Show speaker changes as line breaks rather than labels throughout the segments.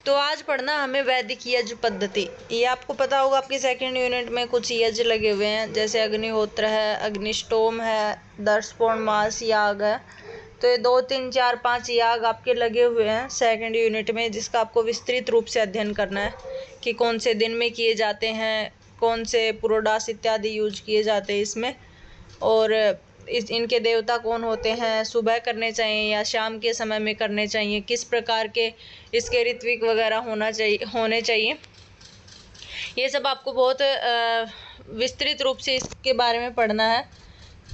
तो आज पढ़ना हमें वैदिक यज्ञ पद्धति। ये आपको पता होगा, आपके सेकंड यूनिट में कुछ यज्ञ लगे हुए हैं, जैसे अग्निहोत्र है, अग्निष्टोम है, दर्शपूर्णमास याग है। तो ये 2, 3, 4, 5 याग आपके लगे हुए हैं सेकंड यूनिट में, जिसका आपको विस्तृत रूप से अध्ययन करना है कि कौन से दिन में किए जाते हैं, कौन से पुरोडास इत्यादि यूज किए जाते हैं इसमें, और इनके देवता कौन होते हैं, सुबह करने चाहिए या शाम के समय में करने चाहिए, किस प्रकार के इसके ऋत्विक वगैरह होने चाहिए। ये सब आपको बहुत विस्तृत रूप से इसके बारे में पढ़ना है।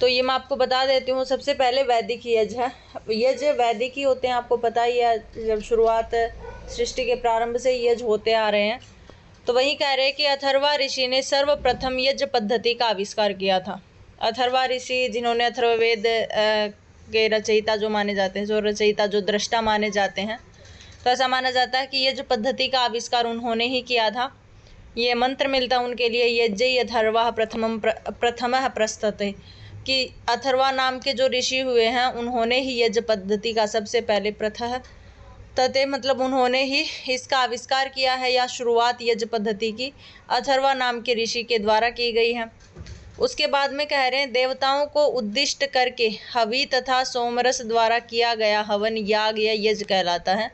तो ये मैं आपको बता देती हूँ। सबसे पहले वैदिक यज्ञ है। यज्ञ वैदिक ही होते हैं, आपको पता ही है, जब शुरुआत सृष्टि के प्रारंभ से यज्ञ होते आ रहे हैं। तो वही कह रहे हैं कि अथर्वा ऋषि ने सर्वप्रथम यज्ञ पद्धति का आविष्कार किया था। अथर्वा ऋषि, जिन्होंने अथर्ववेद के रचयिता जो माने जाते हैं, जो रचयिता, जो दृष्टा माने जाते हैं, तो ऐसा माना जाता है कि यज्ञ पद्धति का आविष्कार उन्होंने ही किया था। ये मंत्र मिलता उनके लिए, यज्ञ अथर्वा प्रथमः प्रस्तते, कि अथर्वा नाम के जो ऋषि हुए हैं उन्होंने ही यज्ञ पद्धति का सबसे पहले तते मतलब उन्होंने ही इसका आविष्कार किया है, या शुरुआत यज्ञ पद्धति की अथर्वा नाम के ऋषि के द्वारा की गई है। उसके बाद में कह रहे हैं, देवताओं को उद्दिष्ट करके हवि तथा सोमरस द्वारा किया गया हवन याग या यज्ञ कहलाता है।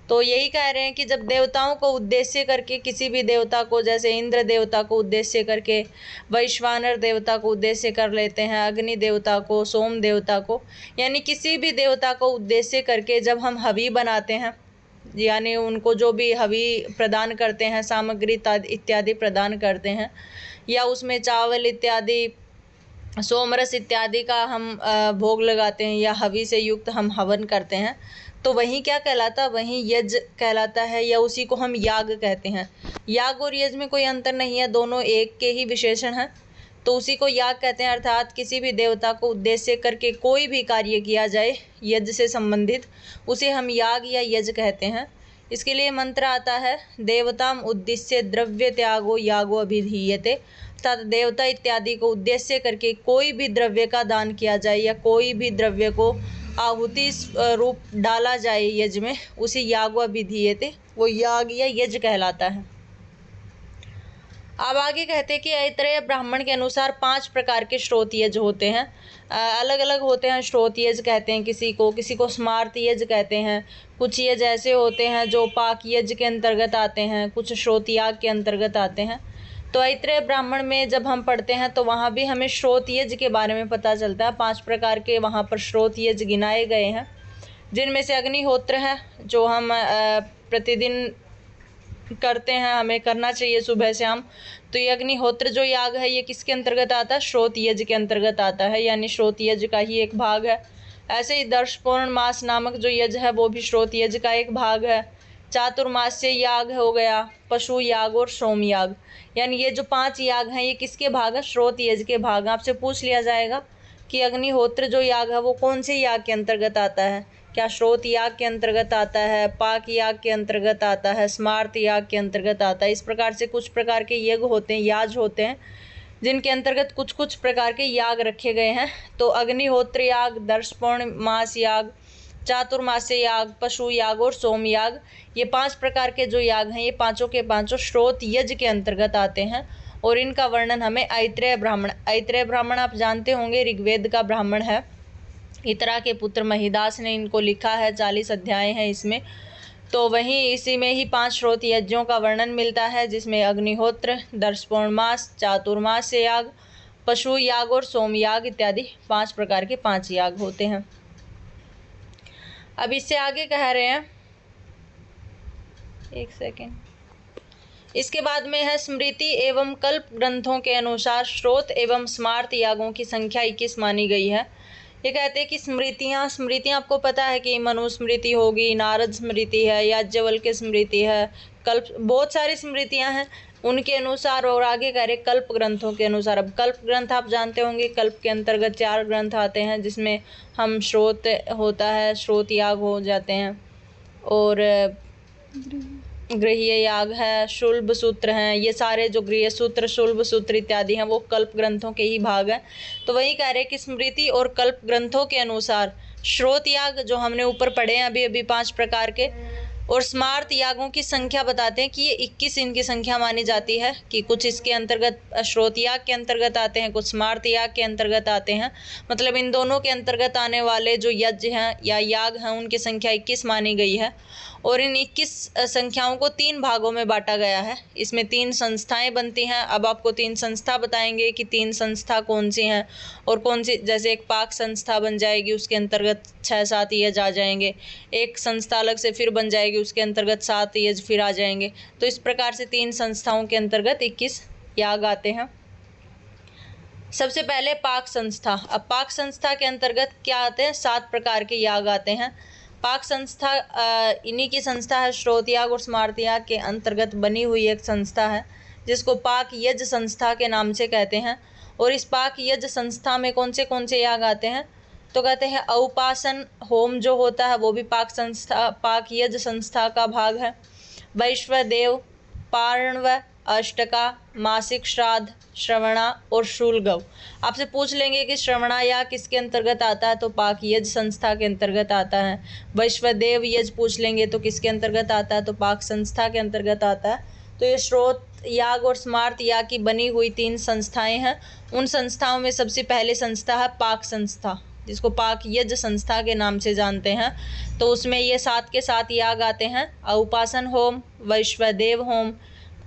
तो यही कह रहे हैं कि जब देवताओं को उद्देश्य करके, किसी भी देवता को, जैसे इंद्र देवता को उद्देश्य करके, वैश्वानर देवता को उद्देश्य कर लेते हैं, अग्नि देवता को, सोम देवता को, यानी किसी भी देवता को उद्देश्य करके जब हम हवि बनाते हैं, यानी उनको जो भी हवि प्रदान करते हैं, सामग्री इत्यादि प्रदान करते हैं, या उसमें चावल इत्यादि, सोमरस इत्यादि का हम भोग लगाते हैं, या हवि से युक्त हम हवन करते हैं, तो वही क्या कहलाता है, वही यज्ञ कहलाता है, या उसी को हम याग कहते हैं। याग और यज्ञ में कोई अंतर नहीं है, दोनों एक के ही विशेषण हैं, तो उसी को याग कहते हैं। अर्थात किसी भी देवता को उद्देश्य करके कोई भी कार्य किया जाए यज्ञ से संबंधित, उसे हम याग या यज्ञ कहते हैं। इसके लिए मंत्र आता है, देवताम उद्देश्य द्रव्य त्यागो यागो अभिधीयते, अर्थात देवता इत्यादि को उद्देश्य करके कोई भी द्रव्य का दान किया जाए, या कोई भी द्रव्य को आहुति रूप डाला जाए यज्ञ में, उसी यागो अभिधीयते, वो याग या यज्ञ कहलाता है। अब आगे कहते हैं कि ऐतरेय ब्राह्मण के अनुसार 5 प्रकार के श्रोत यज्ञ होते हैं। अलग अलग होते हैं। श्रोत यज्ञ कहते हैं किसी को स्मार्त यज्ञ कहते हैं। कुछ यज्ञ ऐसे होते हैं जो पाक यज्ञ के अंतर्गत आते हैं, कुछ श्रोत याग के अंतर्गत आते हैं। तो ऐतरेय ब्राह्मण में जब हम पढ़ते हैं तो वहाँ भी हमें श्रोत यज्ञ के बारे में पता चलता है। 5 प्रकार के वहाँ पर श्रोत यज्ञ गिनाए गए हैं, जिनमें से अग्निहोत्र है, जो हम प्रतिदिन करते हैं, हमें करना चाहिए सुबह शाम। तो ये अग्निहोत्र जो याग है, ये किसके अंतर्गत आता है, श्रोत यज्ञ के अंतर्गत आता है, यानी श्रोत यज्ञ का ही एक भाग है। ऐसे ही दर्शपूर्णमास नामक जो यज्ञ है वो भी श्रोत यज्ञ का एक भाग है। चातुर्मास्य याग हो गया, पशु याग और सोम याग, यानी ये जो 5 याग हैं ये किसके भाग है, श्रोत यज्ञ के भाग। आपसे पूछ लिया जाएगा कि अग्निहोत्र जो याग है वो कौन से याग के अंतर्गत आता है, क्या श्रोत याग के अंतर्गत आता है, पाक याग के अंतर्गत आता है, स्मार्त याग के अंतर्गत आता है। इस प्रकार से कुछ प्रकार के यज्ञ होते हैं, याज होते हैं, जिनके अंतर्गत कुछ कुछ प्रकार के याग रखे गए हैं। तो अग्निहोत्र याग, दर्शपूर्णमास याग, चातुर्मास्य याग, पशु याग और सोम याग, ये 5 प्रकार के जो याग हैं, ये पांचों के पांचों श्रोत यज्ञ के अंतर्गत आते हैं। और इनका वर्णन हमें ऐतरेय ब्राह्मण आप जानते होंगे, ऋग्वेद का ब्राह्मण है। इतरा के पुत्र महिदास ने इनको लिखा है, 40 अध्याय हैं इसमें। तो वहीं इसी में ही 5 श्रोत यज्ञों का वर्णन मिलता है, जिसमें अग्निहोत्र, दर्शपूर्णमास, चातुर्मास्य याग, पशु याग और सोम याग इत्यादि 5 प्रकार के 5 याग होते हैं। अब इससे आगे कह रहे हैं, एक सेकेंड, इसके बाद में है स्मृति एवं कल्प ग्रंथों के अनुसार श्रोत एवं स्मार्त यागों की संख्या 21 मानी गई है। ये कहते हैं कि स्मृतियाँ आपको पता है कि मनुस्मृति होगी, नारद स्मृति है, याज्ञवल्क्य स्मृति है, कल्प, बहुत सारी स्मृतियाँ हैं उनके अनुसार। और आगे कह रहे कल्प ग्रंथों के अनुसार। अब कल्प ग्रंथ आप जानते होंगे, कल्प के अंतर्गत 4 ग्रंथ आते हैं, जिसमें हम श्रोत होता है, श्रोत याग हो जाते हैं, और गृह्य याग है, शुल्ब सूत्र हैं, ये सारे जो गृह्य सूत्र, शुल्ब सूत्र इत्यादि हैं वो कल्प ग्रंथों के ही भाग हैं। तो वही कह रहे हैं कि स्मृति और कल्प ग्रंथों के अनुसार श्रोत याग जो हमने ऊपर पढ़े हैं अभी 5 प्रकार के, और स्मार्त यागों की संख्या बताते हैं कि ये 21 इनकी संख्या मानी जाती है, कि कुछ इसके अंतर्गत श्रोत याग के अंतर्गत आते हैं, कुछ स्मार्त याग के अंतर्गत आते हैं। मतलब इन दोनों के अंतर्गत आने वाले जो यज्ञ हैं या याग हैं उनकी संख्या 21 मानी गई है। और इन 21 संख्याओं को 3 भागों में बांटा गया है। इसमें 3 संस्थाएं बनती हैं। अब आपको 3 संस्था बताएंगे कि 3 संस्था कौन सी हैं और कौन सी, जैसे एक पाक संस्था बन जाएगी, उसके अंतर्गत 6-7 यज्ञ आ जाएंगे। एक संस्था अलग से फिर बन जाएगी, उसके अंतर्गत 7 यज्ञ फिर आ जाएंगे। तो इस प्रकार से 3 संस्थाओं के अंतर्गत 21 याग आते हैं। सबसे पहले पाक संस्था। अब पाक संस्था के अंतर्गत क्या आते हैं? 7 प्रकार के याग आते हैं। पाक संस्था इन्हीं की संस्था है। श्रोत याग और स्मार्त याग के अंतर्गत बनी हुई एक संस्था है जिसको पाक यज्ञ संस्था के नाम से कहते हैं। और इस पाक यज्ञ संस्था में कौन से याग आते हैं? तो कहते हैं औपासन होम जो होता है वो भी पाक यज्ञ संस्था का भाग है। वैश्वदेव, पार्णव, अष्टका, मासिक श्राद्ध, श्रवणा और शूलगव। आपसे पूछ लेंगे कि श्रवणा याग किसके अंतर्गत आता है? तो पाक यज्ञ संस्था के अंतर्गत आता है। वैश्वदेव यज्ञ पूछ लेंगे तो किसके अंतर्गत आता है? तो पाक संस्था के अंतर्गत आता है। तो ये श्रोत याग और स्मार्त याग की बनी हुई 3 संस्थाएं हैं। उन संस्थाओं में सबसे पहले संस्था है पाक संस्था, जिसको पाक यज्ञ संस्था के नाम से जानते हैं। तो उसमें ये 7 के 7 याग आते हैं। औपासन होम, वैश्वदेव होम,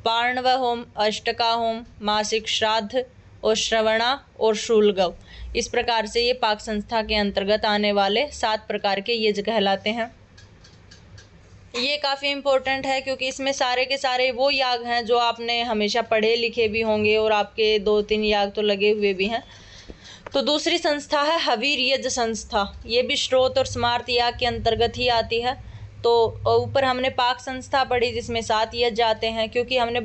पार्णव होम, अष्टका होम, मासिक श्राद्ध और श्रवणा और शूलगव। इस प्रकार से ये पाक संस्था के अंतर्गत आने वाले 7 प्रकार के यज्ञ कहलाते हैं। ये काफ़ी इम्पोर्टेंट है क्योंकि इसमें सारे के सारे वो याग हैं जो आपने हमेशा पढ़े लिखे भी होंगे और आपके 2-3 याग तो लगे हुए भी हैं। तो दूसरी संस्था है हवीर यज्ञ संस्था। ये भी श्रोत और स्मार्त याग के अंतर्गत ही आती है। तो ऊपर हमने पाक संस्था पढ़ी जिसमें 7 यज्ञ आते हैं, क्योंकि हमने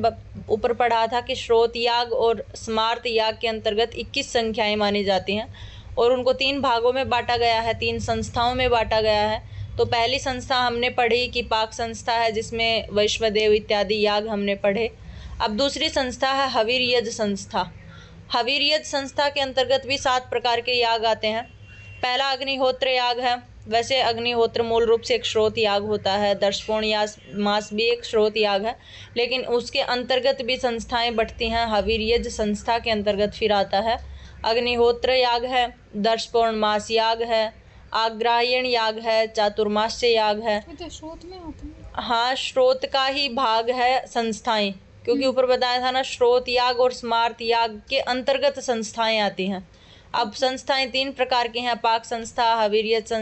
ऊपर पढ़ा था कि श्रोत याग और स्मार्त याग के अंतर्गत 21 संख्याएं मानी जाती हैं और उनको 3 भागों में बांटा गया है, 3 संस्थाओं में बांटा गया है। तो पहली संस्था हमने पढ़ी कि पाक संस्था है जिसमें वैश्वदेव इत्यादि याग हमने पढ़े। अब दूसरी संस्था है हवीर यज्ञ संस्था। हवीर यज्ञ संस्था के अंतर्गत भी 7 प्रकार के याग आते हैं। पहला अग्निहोत्र याग है। वैसे अग्निहोत्र मूल रूप से एक श्रोत याग होता है। दर्शपूर्ण मास भी एक श्रोत याग है, लेकिन उसके अंतर्गत भी संस्थाएं बढ़ती हैं। हवीर यज्ञ संस्था के अंतर्गत फिर आता है अग्निहोत्र याग है, दर्शपूर्ण मास याग है, आग्रायण याग है, चातुर्मास्य याग है।
तो श्रोत में आते हैं?
हाँ, श्रोत का ही भाग है संस्थाएं, क्योंकि ऊपर बताया था ना, श्रोत याग और स्मार्त याग के अंतर्गत संस्थाएं आती हैं। अब संस्थाएं 3 प्रकार की हैं। पाक संस्था, हवीर यज्ञ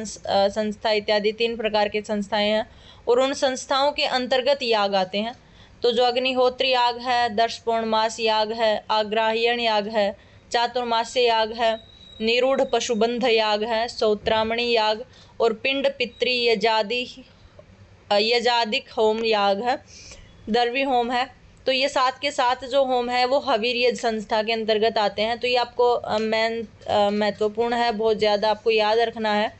संस्था इत्यादि 3 प्रकार की संस्थाएं हैं और उन संस्थाओं के अंतर्गत याग आते हैं। तो जो अग्निहोत्र याग है, दर्शपूर्ण मास याग है, आग्रायण याग है, चातुर्मास्य याग है, निरूढ़ पशुबंध याग है, सौत्रामणि याग और पिंड पितृ यजादिक होम याग है, दर्वी होम है। तो ये 7 के 7 जो होम है वो हवीर यज्ञ संस्था के अंतर्गत आते हैं। तो ये आपको महत्वपूर्ण है, बहुत ज़्यादा आपको याद रखना है,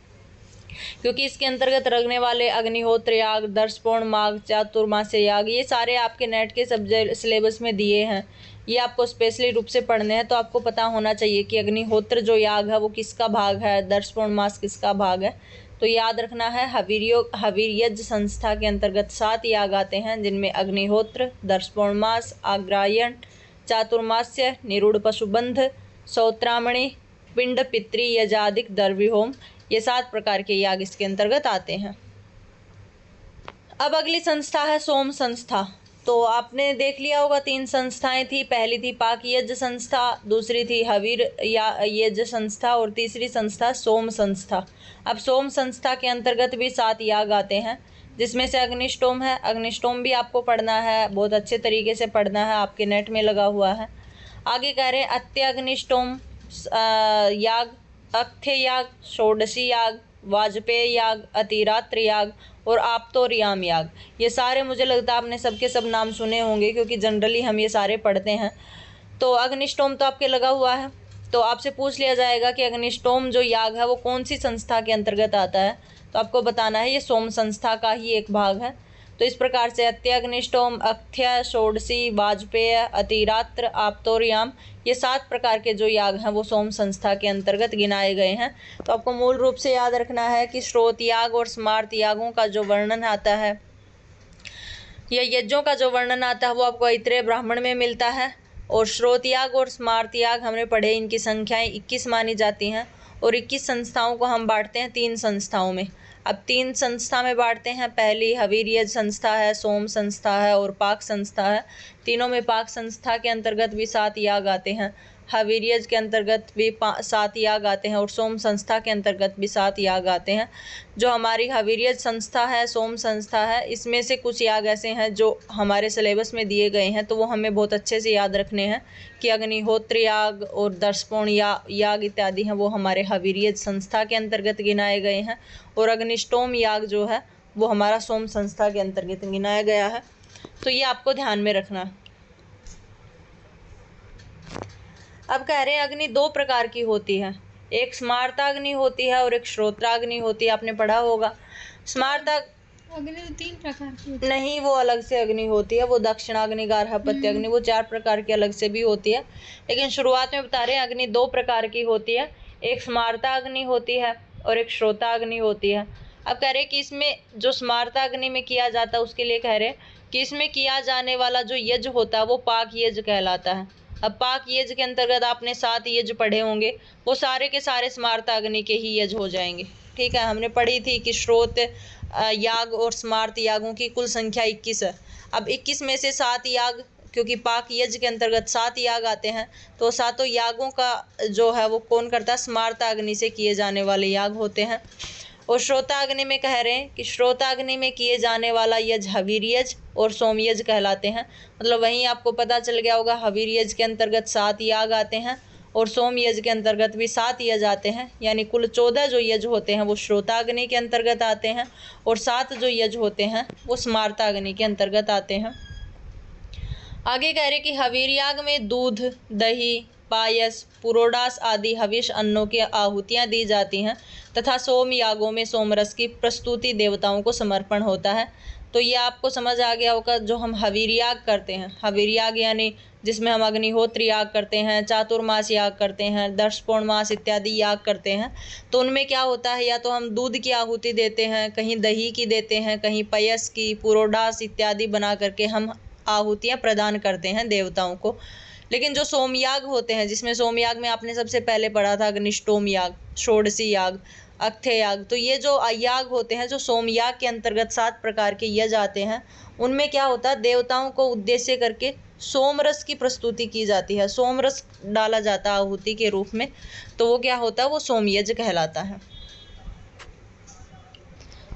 क्योंकि इसके अंतर्गत रखने वाले अग्निहोत्र याग, दर्शपूर्ण माग, चातुर्मास्य याग, ये सारे आपके नेट के सब्जेक्ट सिलेबस में दिए हैं। ये आपको स्पेशली रूप से पढ़ने हैं। तो आपको पता होना चाहिए कि अग्निहोत्र जो याग है वो किसका भाग है, दर्शपूर्ण मास किसका भाग है। तो याद रखना है हवीर यज्ञ संस्था के अंतर्गत 7 याग आते हैं, जिनमें अग्निहोत्र, दर्शपूर्ण मास, आग्रायण, चातुर्मास्य, निरूढ़ पशुबंध, सौत्रामणि, पिंड पितृ यजादिक, दर्वी होम, ये 7 प्रकार के याग इसके अंतर्गत आते हैं। अब अगली संस्था है सोम संस्था। तो आपने देख लिया होगा 3 संस्थाएं थी। पहली थी पाक यज्ञ संस्था, दूसरी थी हवीर यज्ञ संस्था और तीसरी संस्था सोम संस्था। अब सोम संस्था के अंतर्गत भी 7 याग आते हैं, जिसमें से अग्निष्टोम है। अग्निष्टोम भी आपको पढ़ना है, बहुत अच्छे तरीके से पढ़ना है, आपके नेट में लगा हुआ है। आगे कह रहे हैं अत्यग्निष्टोम याग, अक्थ्य याग, षोडशी याग, वाजपेय याग, अतिरात्र याग और आप्तोरियाम याग। ये सारे मुझे लगता है आपने सबके सब नाम सुने होंगे, क्योंकि जनरली हम ये सारे पढ़ते हैं। तो अग्निष्टोम तो आपके लगा हुआ है। तो आपसे पूछ लिया जाएगा कि अग्निष्टोम जो याग है वो कौन सी संस्था के अंतर्गत आता है, तो आपको बताना है ये सोम संस्था का ही एक भाग है। तो इस प्रकार से अत्यग्निष्टोम, अक्थ्य, षोडशी, वाजपेय, अतिरात्र, आप्तोरियाम, ये 7 प्रकार के जो याग हैं वो सोम संस्था के अंतर्गत गिनाए गए हैं। तो आपको मूल रूप से याद रखना है कि श्रोत याग और स्मार्त यागों का जो वर्णन आता है यह यज्ञों का जो वर्णन आता है वो आपको ऐत्रेय ब्राह्मण में मिलता है। और श्रोत याग और स्मार्त याग हमने पढ़े, इनकी संख्याएं 21 मानी जाती हैं। और 21 संस्थाओं को हम बांटते हैं 3 संस्थाओं में। अब 3 संस्था में बांटते हैं। पहली हवीर्यज संस्था है, सोम संस्था है और पाक संस्था है। तीनों में पाक संस्था के अंतर्गत भी 7 याग आते हैं, हवीर्यज के अंतर्गत भी 7 याग आते हैं और सोम संस्था के अंतर्गत भी 7 याग आते हैं। जो हमारी हवीर्यज संस्था है, सोम संस्था है, इसमें से कुछ याग ऐसे हैं जो हमारे सिलेबस में दिए गए हैं, तो वो हमें बहुत अच्छे से याद रखने हैं कि अग्निहोत्र याग और दर्शपूर्ण याग इत्यादि हैं वो हमारे हवीर्यज संस्था के अंतर्गत गिनाए गए हैं। और अग्निष्टोम याग जो है वो हमारा सोम संस्था के अंतर्गत गिनाया गया है। तो ये आपको ध्यान में रखना है। अब कह रहे हैं अग्नि 2 प्रकार की होती है, एक स्मार्ताग्नि होती है और एक श्रोत्राग्नि होती है। आपने पढ़ा होगा।
अग्नि 3 प्रकार की होती है।
नहीं, वो अलग से अग्नि होती है, वो दक्षिणाग्नि, गार्हपत्य अग्नि, वो 4 प्रकार की अलग से भी होती है। लेकिन शुरुआत में बता रहे हैं अग्नि 2 प्रकार की होती है, एक स्मार्ताग्नि होती है और एक श्रोताग्नि होती है। अब कह रहे हैं कि इसमें जो स्मार्ताग्नि में किया जाता है उसके लिए कह रहे हैं कि इसमें किया जाने वाला जो यज्ञ होता है वो पाक यज्ञ कहलाता है। अब पाक यज्ञ के अंतर्गत आपने 7 यज्ञ पढ़े होंगे, वो सारे के सारे स्मार्ताग्नि के ही यज्ञ हो जाएंगे। ठीक है, हमने पढ़ी थी कि श्रोत याग और स्मार्त यागों की कुल संख्या 21 है। अब 21 में से 7 याग, क्योंकि पाक यज्ञ के अंतर्गत 7 याग आते हैं, तो 7 यागों का जो है वो कौन करता है, स्मार्ताग्नि से किए जाने वाले याग होते हैं। और श्रोताग्नि में कह रहे हैं कि श्रोताग्नि में किए जाने वाला यज्ञ हवीर्यज और सोमयज्ञ कहलाते हैं। मतलब वहीं आपको पता चल गया होगा, हवीर्यज के अंतर्गत 7 याग आते हैं और सोम यज्ञ के अंतर्गत भी 7 यज्ञ आते हैं, यानी कुल 14 जो यज्ञ होते हैं वो श्रोताग्नि के अंतर्गत आते हैं और 7 जो यज्ञ होते हैं वो स्मार्ताग्नि के अंतर्गत आते हैं। आगे कह रहे कि हवीर याग में दूध, दही, पायस, पुरोडास आदि हविष अन्नों की आहुतियाँ दी जाती हैं तथा सोम यागों में सोमरस की प्रस्तुति देवताओं को समर्पण होता है। तो ये आपको समझ आ गया होगा, जो हम हवीर याग करते हैं, हवीर याग यानी जिसमें हम अग्निहोत्र याग करते हैं, चातुर्मास याग करते हैं, दर्शपूर्णमास इत्यादि याग करते हैं, तो उनमें क्या होता है, या तो हम दूध की आहुति देते हैं, कहीं दही की देते हैं, कहीं पयस की, पुरोडास इत्यादि बना करके हम आहुतियाँ प्रदान करते हैं देवताओं को। लेकिन जो सोमयाग होते हैं, जिसमें सोमयाग में आपने सबसे पहले पढ़ा था अग्निष्टोम याग, षोडशी याग, अक्थ्य याग, तो ये जो याग होते हैं जो सोमयाग के अंतर्गत 7 प्रकार के यज्ञ आते हैं, उनमें क्या होता है, देवताओं को उद्देश्य करके सोमरस की प्रस्तुति की जाती है, सोमरस डाला जाता है आहुति के रूप में, तो वो क्या होता है, वो सोमयज्ञ कहलाता है।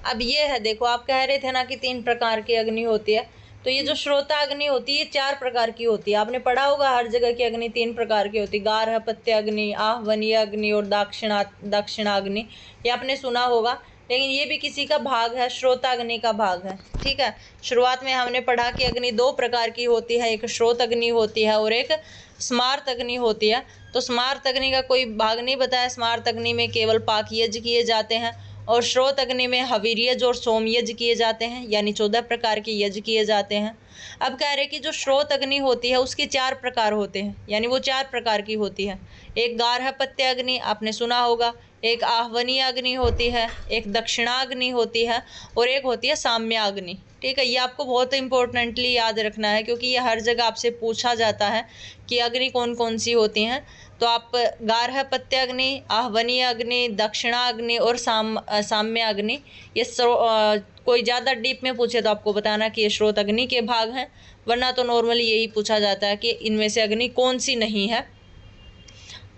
अब ये है, देखो आप कह रहे थे ना कि 3 प्रकार की अग्नि होती है, तो ये जो श्रोता अग्नि होती है 4 प्रकार की होती है। आपने पढ़ा होगा हर जगह की अग्नि 3 प्रकार की होती है, गार्हपत्य अग्नि, आहवनीय अग्नि और दक्षिणाग्नि, ये आपने सुना होगा। लेकिन ये भी किसी का भाग है, श्रोताग्नि का भाग है। ठीक है, शुरुआत में हमने पढ़ा कि अग्नि 2 प्रकार की होती है, एक श्रोत अग्नि होती है और एक स्मार्त अग्नि होती है। तो स्मार्त अग्नि का कोई भाग नहीं बताया, स्मार्त अग्नि में केवल पाक यज्ञ किए जाते हैं और श्रोत अग्नि में हवीर यज्ञ और सोम यज्ञ किए जाते हैं, यानी 14 प्रकार के यज्ञ किए जाते हैं। अब कह रहे कि जो श्रोत अग्नि होती है उसके 4 प्रकार होते हैं, यानी वो 4 प्रकार की होती है। एक गार्हपत्य अग्नि आपने सुना होगा, एक आहवनीय अग्नि होती है, एक दक्षिणाग्नि होती है और एक होती है साम्याग्नि। ठीक है, ये आपको बहुत इंपॉर्टेंटली याद रखना है, क्योंकि ये हर जगह आपसे पूछा जाता है कि अग्नि कौन कौन सी होती हैं। तो आप गार्हपत्य अग्नि, आहवनीय अग्नि, दक्षिणाग्नि और साम्य अग्नि, ये कोई ज़्यादा डीप में पूछे तो आपको बताना कि ये श्रोत अग्नि के भाग हैं, वरना तो नॉर्मली यही पूछा जाता है कि इनमें से अग्नि कौन सी नहीं है।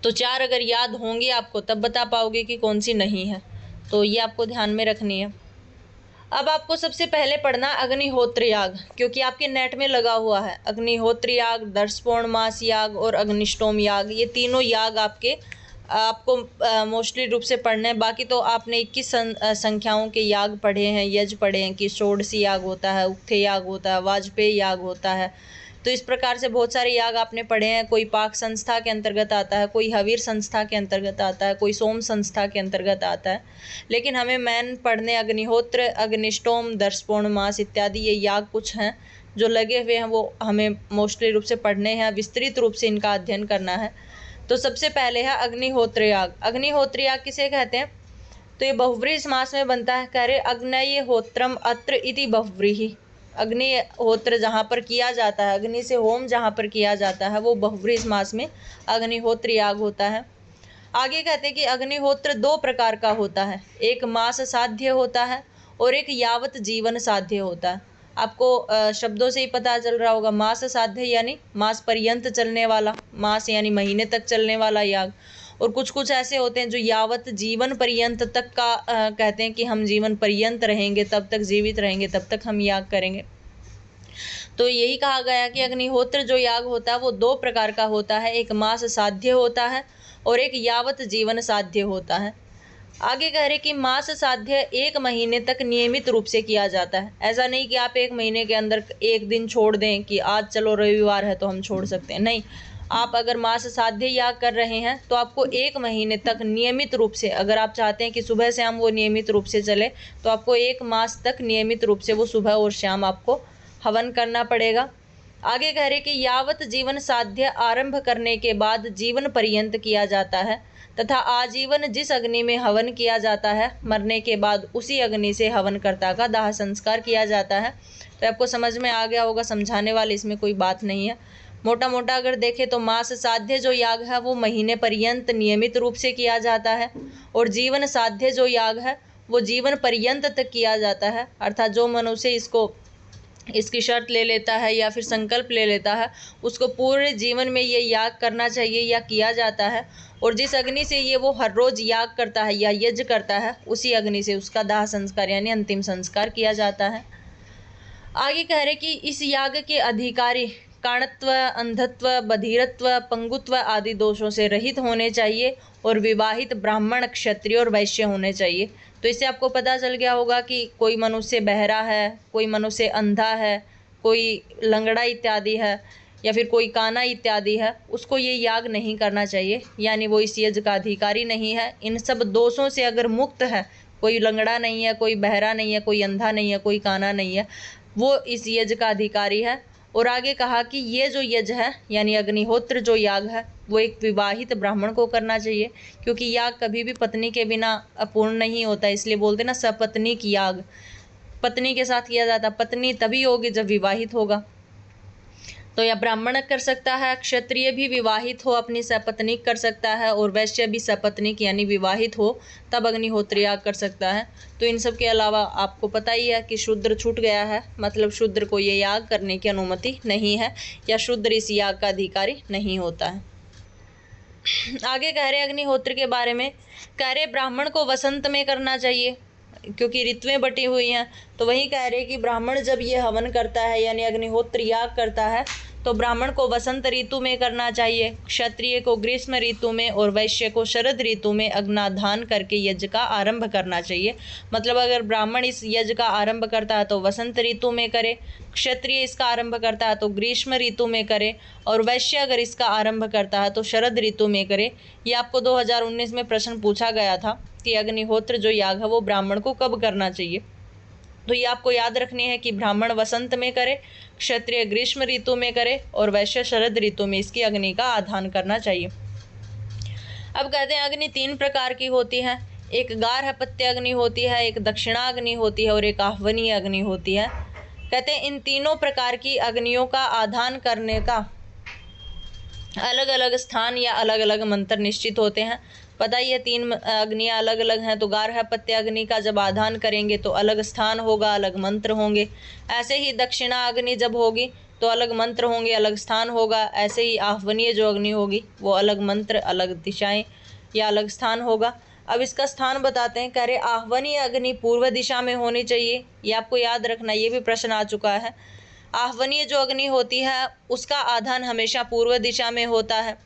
तो 4 अगर याद होंगे आपको तब बता पाओगे कि कौन सी नहीं है, तो ये आपको ध्यान में रखनी है। अब आपको सबसे पहले पढ़ना अग्निहोत्र याग, क्योंकि आपके नेट में लगा हुआ है अग्निहोत्र याग, दर्शपूर्णमास याग और अग्निष्टोम याग, ये तीनों याग आपको मोस्टली रूप से पढ़ना है। बाकी तो आपने 21 संख्याओं के याग पढ़े हैं, यज्ञ पढ़े हैं कि षोडशी याग होता है, उक्थ्य याग होता है, वाजपेयी याग होता है। तो इस प्रकार से बहुत सारे याग आपने पढ़े हैं। कोई पाक संस्था के अंतर्गत आता है, कोई हवीर संस्था के अंतर्गत आता है, कोई सोम संस्था के अंतर्गत आता है। लेकिन हमें मेन पढ़ने अग्निहोत्र, अग्निष्टोम, दर्शपूर्णमास इत्यादि ये याग कुछ हैं जो लगे हुए हैं, वो हमें मोस्टली रूप से पढ़ने हैं, विस्तृत रूप से इनका अध्ययन करना है। तो सबसे पहले है अग्निहोत्र याग। अग्निहोत्र याग किसे कहते हैं, तो ये बहुव्रीहि समास में बनता है। कह रहे अग्नये होत्रम अत्र इति बहुव्रीहि, अग्निहोत्र जहाँ पर किया जाता है, अग्नि से होम जहाँ पर किया जाता है, वो बहुव्रीहि मास में अग्निहोत्र याग होता है। आगे कहते हैं कि अग्निहोत्र 2 प्रकार का होता है, एक मास साध्य होता है और एक यावत जीवन साध्य होता है। आपको शब्दों से ही पता चल रहा होगा, मास साध्य यानी मास पर्यंत चलने वाला, मास यानी महीने तक चलने वाला याग, और कुछ कुछ ऐसे होते हैं जो यावत जीवन पर्यंत तक का कहते हैं कि हम जीवन पर्यंत रहेंगे, तब तक जीवित रहेंगे, तब तक हम याग करेंगे। तो यही कहा गया कि अग्निहोत्र जो याग होता है वो 2 प्रकार का होता है, एक मास साध्य होता है और एक यावत जीवन साध्य होता है। आगे कह रहे कि मास साध्य 1 महीने तक नियमित रूप से किया जाता है। ऐसा नहीं कि आप 1 महीने के अंदर एक दिन छोड़ दें कि आज चलो रविवार है तो हम छोड़ सकते हैं, नहीं। आप अगर मास साध्य याग कर रहे हैं तो आपको 1 महीने तक नियमित रूप से, अगर आप चाहते हैं कि सुबह शाम वो नियमित रूप से चले, तो आपको 1 मास तक नियमित रूप से वो सुबह और शाम आपको हवन करना पड़ेगा। आगे कह रहे कि यावत जीवन साध्य आरंभ करने के बाद जीवन पर्यंत किया जाता है तथा आजीवन जिस अग्नि में हवन किया जाता है, मरने के बाद उसी अग्नि से हवनकर्ता का दाह संस्कार किया जाता है। तो आपको समझ में आ गया होगा, समझाने वाली इसमें कोई बात नहीं है। मोटा मोटा अगर देखें तो मास साध्य जो याग है वो महीने पर्यंत नियमित रूप से किया जाता है, और जीवन साध्य जो याग है वो जीवन पर्यंत तक किया जाता है। अर्थात जो मनुष्य इसकी शर्त ले लेता है या फिर संकल्प ले लेता है, उसको पूरे जीवन में ये याग करना चाहिए या किया जाता है, और जिस अग्नि से ये वो हर रोज याग करता है या यज्ञ करता है, उसी अग्नि से उसका दाह संस्कार यानी अंतिम संस्कार किया जाता है। आगे कह रहे कि इस याग के अधिकारी काणत्व, अंधत्व, बधिरत्व, पंगुत्व आदि दोषों से रहित होने चाहिए और विवाहित ब्राह्मण, क्षत्रिय और वैश्य होने चाहिए। तो इससे आपको पता चल गया होगा कि कोई मनुष्य बहरा है, कोई मनुष्य अंधा है, कोई लंगड़ा इत्यादि है, या फिर कोई काना इत्यादि है, उसको ये याग नहीं करना चाहिए, यानी वो इस यज्ञ का अधिकारी नहीं है। इन सब दोषों से अगर मुक्त है, कोई लंगड़ा नहीं है, कोई बहरा नहीं है, कोई अंधा नहीं है, कोई काना नहीं है, वो इस यज्ञ का अधिकारी है। और आगे कहा कि ये जो यज्ञ है यानी अग्निहोत्र जो याग है वो एक विवाहित ब्राह्मण को करना चाहिए, क्योंकि याग कभी भी पत्नी के बिना अपूर्ण नहीं होता, इसलिए बोलते ना सपत्नीक याग, पत्नी के साथ किया जाता। पत्नी तभी होगी जब विवाहित होगा, तो या ब्राह्मण कर सकता है, क्षत्रिय भी विवाहित हो अपनी सपत्नीक कर सकता है, और वैश्य भी सपत्नीक यानी विवाहित हो तब अग्निहोत्र याग कर सकता है। तो इन सब के अलावा आपको पता ही है कि शूद्र छूट गया है, मतलब शूद्र को ये याग करने की अनुमति नहीं है, या शूद्र इस याग का अधिकारी नहीं होता है। आगे कह रहे अग्निहोत्र के बारे में, कह रहे ब्राह्मण को वसंत में करना चाहिए क्योंकि ऋतुएं बटी हुई हैं। तो वही कह रहे कि ब्राह्मण जब ये हवन करता है यानी अग्निहोत्र याग करता है तो ब्राह्मण को वसंत ऋतु में करना चाहिए, क्षत्रिय को ग्रीष्म ऋतु में और वैश्य को शरद ऋतु में अग्नाधान करके यज्ञ का आरंभ करना चाहिए। मतलब अगर ब्राह्मण इस यज्ञ का आरंभ करता है तो वसंत ऋतु में करे, क्षत्रिय इसका आरंभ करता है तो ग्रीष्म ऋतु में करे, और वैश्य अगर इसका आरंभ करता है तो शरद ऋतु में करे। ये आपको 2019 में प्रश्न पूछा गया था कि अग्निहोत्र जो याग है वो ब्राह्मण को कब करना चाहिए। तो ये आपको याद रखनी है कि ब्राह्मण वसंत में करे, क्षत्रिय ग्रीष्म ऋतु में करे और वैश्य शरद ऋतु में इसकी अग्नि का आधान करना चाहिए। अब कहते हैं अग्नि 3 प्रकार की होती है, एक गार्हपत्य अग्नि होती है, एक दक्षिणाग्नि होती है और एक आह्वनीय अग्नि होती है। कहते हैं इन तीनों प्रकार की अग्नियों का आधान करने का अलग अलग स्थान या अलग अलग मंत्र निश्चित होते हैं। पता ही है 3 अग्नियाँ अलग अलग हैं, तो गार्हपत्य अग्नि का जब आधान करेंगे तो अलग स्थान होगा, अलग मंत्र होंगे। ऐसे ही दक्षिणा अग्नि जब होगी तो अलग मंत्र होंगे, अलग स्थान होगा। ऐसे ही आह्वनीय जो अग्नि होगी वो अलग मंत्र, अलग दिशाएं या अलग स्थान होगा। अब इसका स्थान बताते हैं। कह रहे आह्वनीय अग्नि पूर्व दिशा में होनी चाहिए, ये आपको याद रखना, ये भी प्रश्न आ चुका है। आह्वनीय जो अग्नि होती है उसका आधान हमेशा पूर्व दिशा में होता है।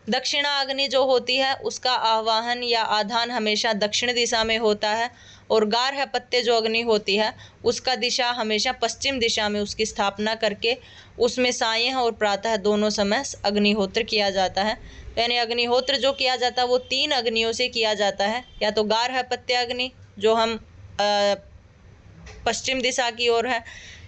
दक्षिणा अग्नि जो होती है उसका आवाहन या आधान हमेशा दक्षिण दिशा में होता है, और गार्हपत्य जो अग्नि होती है उसका दिशा हमेशा पश्चिम दिशा में उसकी स्थापना करके उसमें सायं और प्रातः दोनों समय अग्निहोत्र किया जाता है। यानी अग्निहोत्र जो किया जाता है वो 3 अग्नियों से किया जाता है, या तो गार्हपत्य अग्नि जो हम पश्चिम दिशा की ओर है,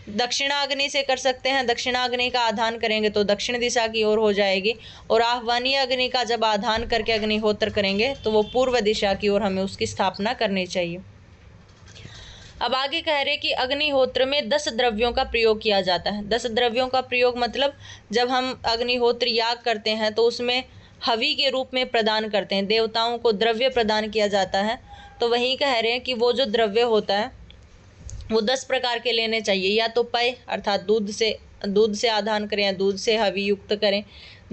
दक्षिणाग्नि से कर सकते हैं, दक्षिणाग्नि का आधान करेंगे तो दक्षिण दिशा की ओर हो जाएगी, और आह्वनीय अग्नि का जब आधान करके अग्निहोत्र करेंगे तो वो पूर्व दिशा की ओर हमें उसकी स्थापना करनी चाहिए। अब आगे कह रहे कि अग्निहोत्र में 10 द्रव्यों का प्रयोग किया जाता है। 10 द्रव्यों का प्रयोग मतलब जब हम अग्निहोत्र याग करते हैं तो उसमें हवि के रूप में प्रदान करते हैं, देवताओं को द्रव्य प्रदान किया जाता है। तो वहीं कह रहे हैं कि वो जो द्रव्य होता है वो 10 प्रकार के लेने चाहिए। या तो पेय अर्थात दूध से आधान करें या दूध से हवि युक्त करें,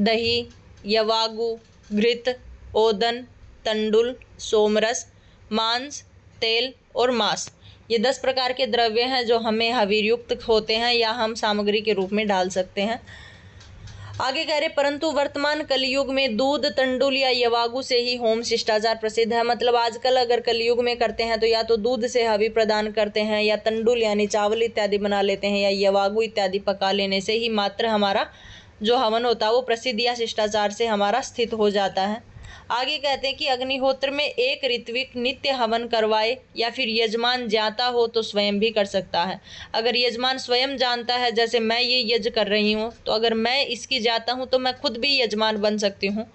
दही, यवागु, घृत, ओदन, तंडुल, सोमरस, मांस, तेल और मांस। ये 10 प्रकार के द्रव्य हैं जो हमें हवि युक्त होते हैं या हम सामग्री के रूप में डाल सकते हैं। आगे कह रहे परंतु वर्तमान कलयुग में दूध, तंडुल या यवागु से ही होम शिष्टाचार प्रसिद्ध है। मतलब आजकल अगर कलयुग में करते हैं तो या तो दूध से हवि प्रदान करते हैं या तंडुल यानी चावल इत्यादि बना लेते हैं या यवागु इत्यादि पका लेने से ही मात्र हमारा जो हवन होता है वो प्रसिद्ध या शिष्टाचार से हमारा स्थित हो जाता है। आगे कहते हैं कि अग्निहोत्र में एक ऋत्विक नित्य हवन करवाए या फिर यजमान जानता हो तो स्वयं भी कर सकता है। अगर यजमान स्वयं जानता है, जैसे मैं ये यज्ञ कर रही हूँ तो अगर मैं इसकी जाता हूँ तो मैं खुद भी यजमान बन सकती हूँ।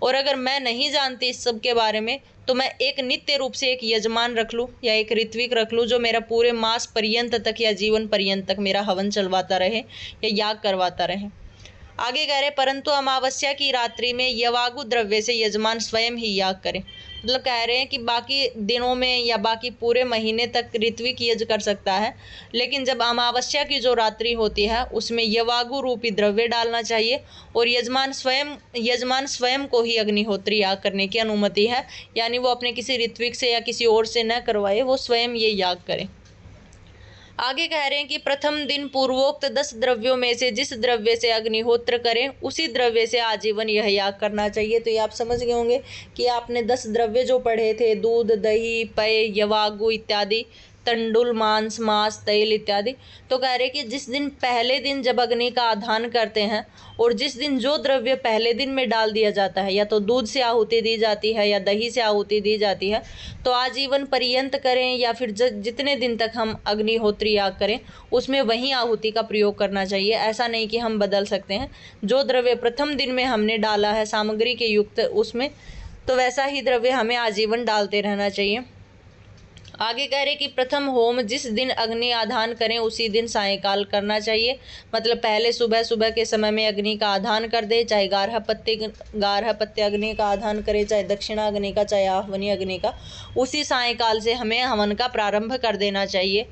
और अगर मैं नहीं जानती इस सब के बारे में तो मैं एक नित्य रूप से एक यजमान रख लूँ या एक ऋत्विक रख लूँ जो मेरा पूरे मास पर्यंत तक या जीवन पर्यंत तक मेरा हवन चलवाता रहे या याग करवाता रहे। आगे कह रहे परंतु अमावस्या की रात्रि में यवागु द्रव्य से यजमान स्वयं ही याग करें। मतलब कह रहे हैं कि बाकी दिनों में या बाकी पूरे महीने तक ऋत्विक यज्ञ कर सकता है, लेकिन जब अमावस्या की जो रात्रि होती है उसमें यवागु रूपी द्रव्य डालना चाहिए और यजमान स्वयं को ही अग्निहोत्री याग करने की अनुमति है। यानी वो अपने किसी ऋत्विक से या किसी और से न करवाए, वो स्वयं ये याग करें। आगे कह रहे हैं कि प्रथम दिन पूर्वोक्त 10 द्रव्यों में से जिस द्रव्य से अग्निहोत्र करें उसी द्रव्य से आजीवन यह याग करना चाहिए। तो ये आप समझ गए होंगे कि आपने 10 द्रव्य जो पढ़े थे, दूध, दही, पेय, यवागु इत्यादि, तंडुल, मांस, तेल इत्यादि। तो कह रहे कि जिस दिन पहले दिन जब अग्नि का आधान करते हैं और जिस दिन जो द्रव्य पहले दिन में डाल दिया जाता है, या तो दूध से आहुति दी जाती है या दही से आहुति दी जाती है, तो आजीवन पर्यंत करें या फिर जितने दिन तक हम अग्निहोत्री याग करें उसमें वही आहुति का प्रयोग करना चाहिए। ऐसा नहीं कि हम बदल सकते हैं। जो द्रव्य प्रथम दिन में हमने डाला है सामग्री के युक्त उसमें, तो वैसा ही द्रव्य हमें आजीवन डालते रहना चाहिए। आगे कह रहे कि प्रथम होम जिस दिन अग्नि आधान करें उसी दिन सायंकाल करना चाहिए। मतलब पहले सुबह के समय में अग्नि का आधान कर दे, चाहे गारह पत्ते अग्नि का आधान करे, चाहे दक्षिणा अग्नि का, चाहे आह्वनी अग्नि का, उसी सायंकाल से हमें हवन का प्रारंभ कर देना चाहिए।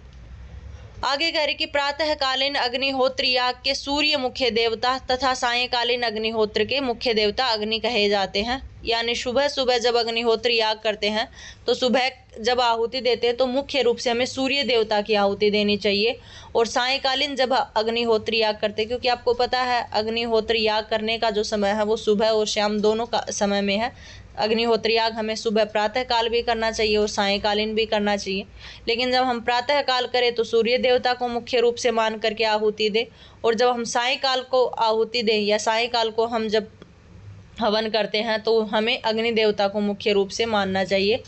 आगे कह रहे कि प्रातःकालीन अग्निहोत्र याग के सूर्य मुख्य देवता तथा सायंकालीन अग्निहोत्र के मुख्य देवता अग्नि कहे जाते हैं। यानी सुबह जब अग्निहोत्र याग करते हैं तो सुबह जब आहुति देते हैं तो मुख्य रूप से हमें सूर्य देवता की आहुति देनी चाहिए। और सायंकालीन जब अग्निहोत्र याग करते हैं, क्योंकि आपको पता है अग्निहोत्र याग करने का जो समय है वो सुबह और शाम दोनों का समय में है। अग्निहोत्र याग हमें सुबह प्रातःकाल भी करना चाहिए और सायंकालीन भी करना चाहिए। लेकिन जब हम प्रातःकाल करें तो सूर्य देवता को मुख्य रूप से मान करके आहुति दें, और जब हम सायंकाल को आहुति दें या सायंकाल को हम जब हवन करते हैं तो हमें अग्नि देवता को मुख्य रूप से मानना चाहिए।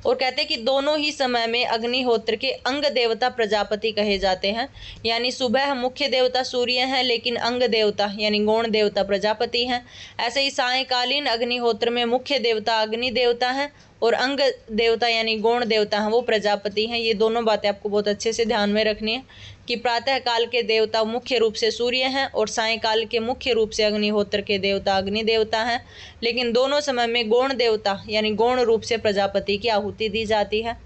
और कहते हैं कि दोनों ही समय में अग्निहोत्र के अंग देवता प्रजापति कहे जाते हैं। यानी सुबह मुख्य देवता सूर्य हैं लेकिन अंग देवता यानी गौण देवता प्रजापति हैं। ऐसे ही सायंकालीन अग्निहोत्र में मुख्य देवता अग्नि देवता हैं और अंग देवता यानी गौण देवता हैं वो प्रजापति हैं। ये दोनों बातें आपको बहुत अच्छे से ध्यान में रखनी है कि प्रातः काल के देवता मुख्य रूप से सूर्य हैं और सायंकाल के मुख्य रूप से अग्निहोत्र के देवता अग्नि देवता हैं, लेकिन दोनों समय में गौण देवता यानी गौण रूप से प्रजापति की आहुति दी जाती है।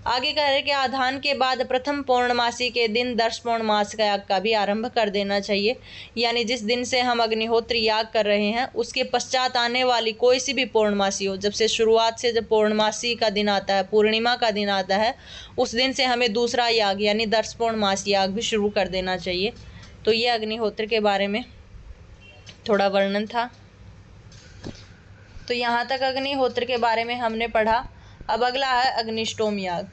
आगे कह रहे कि आधान के बाद प्रथम पौर्णमासी के दिन दर्श पौर्णमास का याग का भी आरंभ कर देना चाहिए। यानी जिस दिन से हम अग्निहोत्र याग कर रहे हैं उसके पश्चात आने वाली कोई सी भी पौर्णमासी हो, जब से शुरुआत से जब पौर्णमासी का दिन आता है, पूर्णिमा का दिन आता है, उस दिन से हमें दूसरा याग यानी दर्श पौर्णमासी याग भी शुरू कर देना चाहिए। तो ये अग्निहोत्र के बारे में थोड़ा वर्णन था। तो यहाँ तक अग्निहोत्र के बारे में हमने पढ़ा। अब अगला है अग्निष्टोम याग।